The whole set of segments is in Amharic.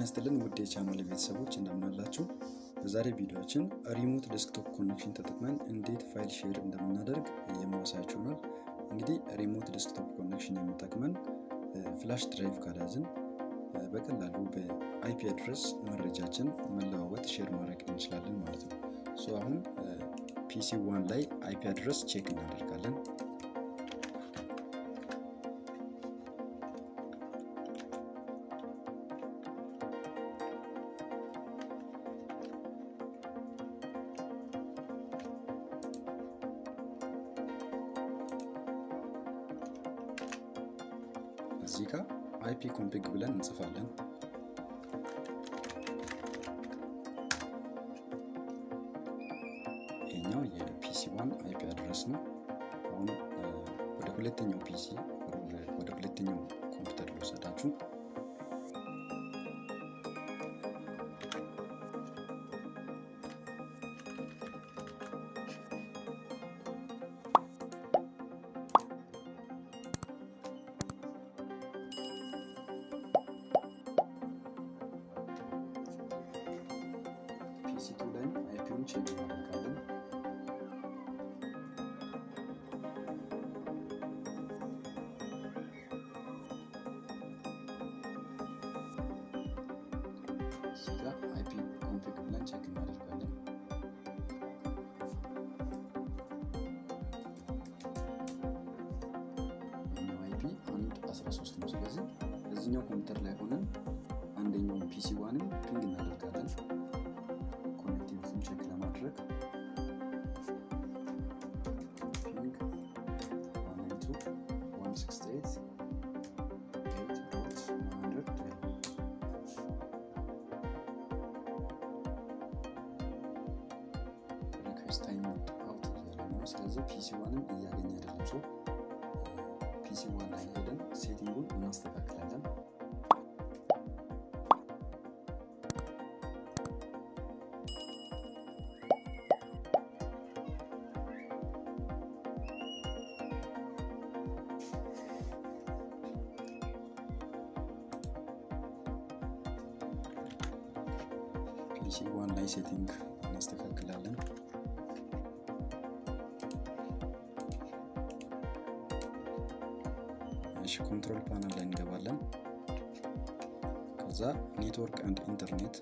ይስጥልን ውድ የቻናል ቤተሰቦች እንደምን አላችሁ? በዛሬ ቪዲዮአችን ሪሞት ዴስክቶፕ ኮኔክሽን ተጠቅመን እንዴት ፋይል ሼር እንደምናደርግ የማሳያችሁ ነው። እንግዲህ ሪሞት ዴስክቶፕ ኮኔክሽን የሚጠቅመን ፍላሽ ድራይቭ ካላዝን በቀላሉ በአይፒ አድሬስ መረጃችን መለዋወጥ ሼር ማድረግ እንችላለን ማለት ነው። አሁን ፒሲ 1 ላይ አይፒ አድሬስ ቼክ እናደርጋለን። እዚህ ጋር አይፒ ኮንፊግ ብለን እንጽፋለን። ይሄኛው የፒሲ 1 አይፒ አድሬስ ነው። አሁን ወደ ሁለተኛው ፒሲ ወደ ሁለተኛው ኮምፒውተር ልወስዳችሁ። ፒሲ 2 ላይ አይፒውን ቼክ እናደርጋለን። እዚህ ጋር አይፒ ኮንፊግ ብለን ቼክ እናደርጋለን። ይህኛው አይፒ 1.13 ነው። ስለዚህ እዚህኛው ኮምፒውተር ላይ ሆነን አንደኛውን ፒሲ 1ን ፒንግ እናደርጋለን ኮኔክቲቪቲን ቼክ ለማድረግ። ፒንግ 192.168.8.100 ሪኩዌስት ታይም አውት እያለ ነው። ስለዚህ ፒሲ 1ን እያገኘ አይደለም። ፒሲ 1 ላይ ሄደን ሴቲንጉን እናስተካክላለን። ፒሲ 1 ላይ ሴቲንግ እናስተካክላለን። እሺ ኮንትሮል ፓናል ላይ እንገባለን። ከዛ ኔትወርክ ኤንድ ኢንተርኔት፣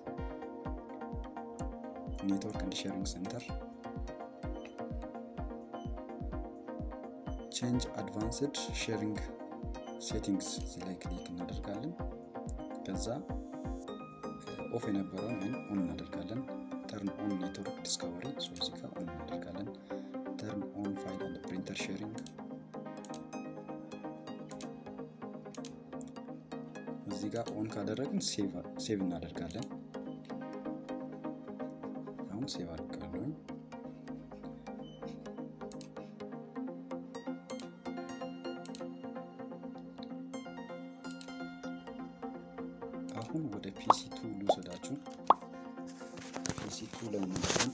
ኔትወርክ ኤንድ ሼሪንግ ሴንተር፣ ቼንጅ አድቫንስድ ሼሪንግ ሴቲንግስ እዚህ ላይ ክሊክ እናደርጋለን። ከዛ ኦፍ የነበረውን ኦን እናደርጋለን። ተርን ኦን ኔትወርክ ዲስከቨሪ እዚህ ጋር ኦን እናደርጋለን። ተርን ኦን ፋይል ኤንድ ፕሪንተር ሼሪንግ እዚህ ጋር ኦን ካደረግን ሴቭ እናደርጋለን። አሁን ሴቭ አድርጋለሁ። አሁን ወደ ፒሲ 2 ልውሰዳችሁ። ፒሲ 2 ላይ እንገባለን።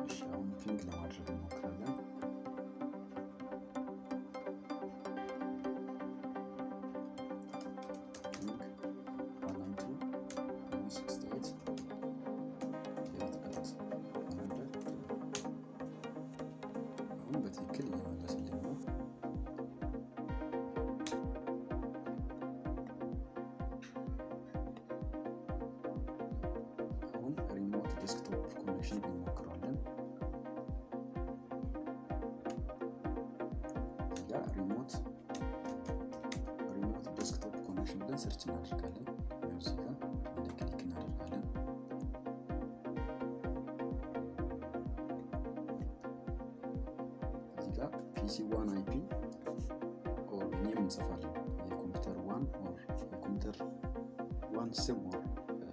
እሺ አሁን ፒንግ ለማድረግ እንሞክራለን። ፒንግ 192.168.8.100 አሁን በትክክል እየመለሰልኝ ነው። አሁን ሪሞት ዴስክቶፕ ኮኔክሽን እንሞክራለን። ያ ሪሞት ዴስክቶፕ ኮኔክሽን ብለን ሰርች እናደርጋለን። እዚህ ጋር አንድ ክሊክ እናደርጋለን። እዚህ ጋር ፒሲ 1 አይፒ ኦር ኔም እንጽፋለን። የኮምፒውተር 1 ኦር የኮምፒውተር 1 ስም ኦር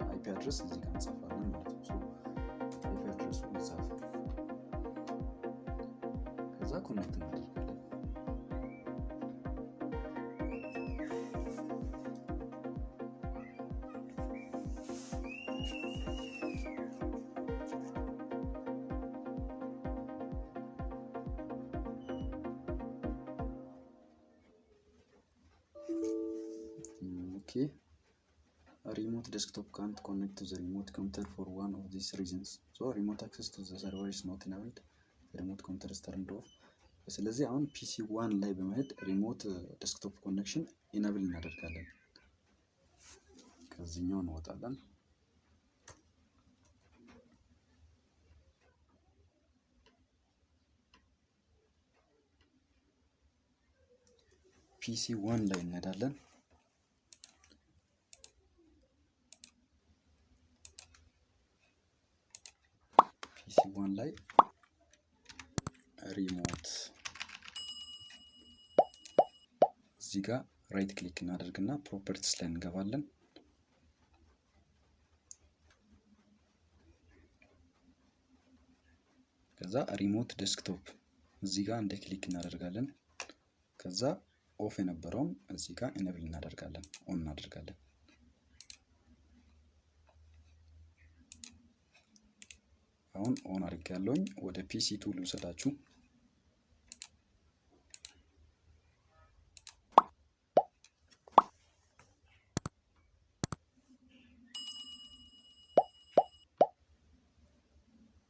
አይፒ አድሬስ እዚህ ጋር እንጽፋለን ማለት ነው። አይፒ አድሬሱ እንጻፍ። ከዛ ኮኔክት እናደርጋለን። Okay. A remote desktop can't connect to the remote computer for one of these reasons. So remote access to the server is not enabled. The remote computer is turned off. ስለዚህ አሁን ፒሲ 1 ላይ በመሄድ ሪሞት ዴስክቶፕ ኮኔክሽን ኢናብል እናደርጋለን። ከዚህኛው እንወጣለን። ፒሲ 1 ላይ እንሄዳለን። ፒሲ 1 ላይ ሪሞት እዚህ ጋር ራይት ክሊክ እናደርግና ፕሮፐርቲስ ላይ እንገባለን። ከዛ ሪሞት ዴስክቶፕ እዚህ ጋር እንደ ክሊክ እናደርጋለን። ከዛ ኦፍ የነበረውን እዚህ ጋር ኢኔብል እናደርጋለን፣ ኦን እናደርጋለን። አሁን ኦን አድርጌያለሁኝ። ወደ ፒሲ 2 ልውሰዳችሁ።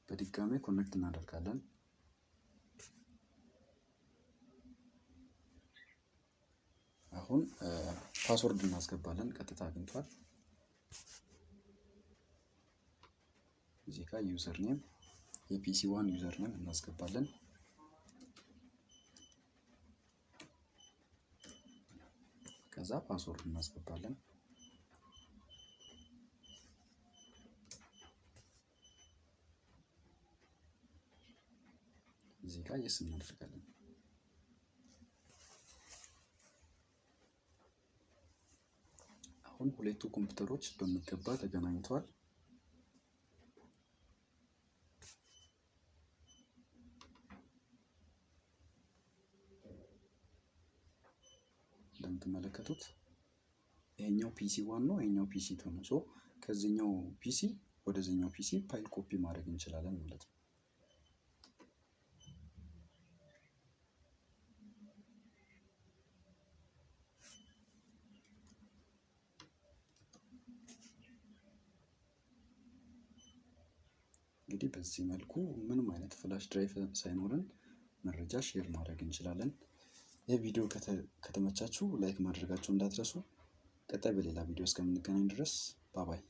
በድጋሚ ኮኔክት እናደርጋለን። አሁን ፓስወርድ እናስገባለን። ቀጥታ አግኝቷል። እዚህ ጋር ዩዘር ኔም የፒሲ 1 ዩዘር ኔም እናስገባለን። ከዛ ፓስወርድ እናስገባለን። እዚህ ጋር የስ እናደርጋለን። አሁን ሁለቱ ኮምፒውተሮች በሚገባ ተገናኝተዋል። እንደምትመለከቱት ይሄኛው ፒሲ 1 ነው፣ ይሄኛው ፒሲ 2 ነው። ሶ ከዚህኛው ፒሲ ወደዚህኛው ፒሲ ፋይል ኮፒ ማድረግ እንችላለን ማለት ነው። እንግዲህ በዚህ መልኩ ምንም አይነት ፍላሽ ድራይቭ ሳይኖረን መረጃ ሼር ማድረግ እንችላለን። ይህ ቪዲዮ ከተመቻችሁ ላይክ ማድረጋችሁ እንዳትረሱ። ቀጣይ በሌላ ቪዲዮ እስከምንገናኝ ድረስ ባባይ።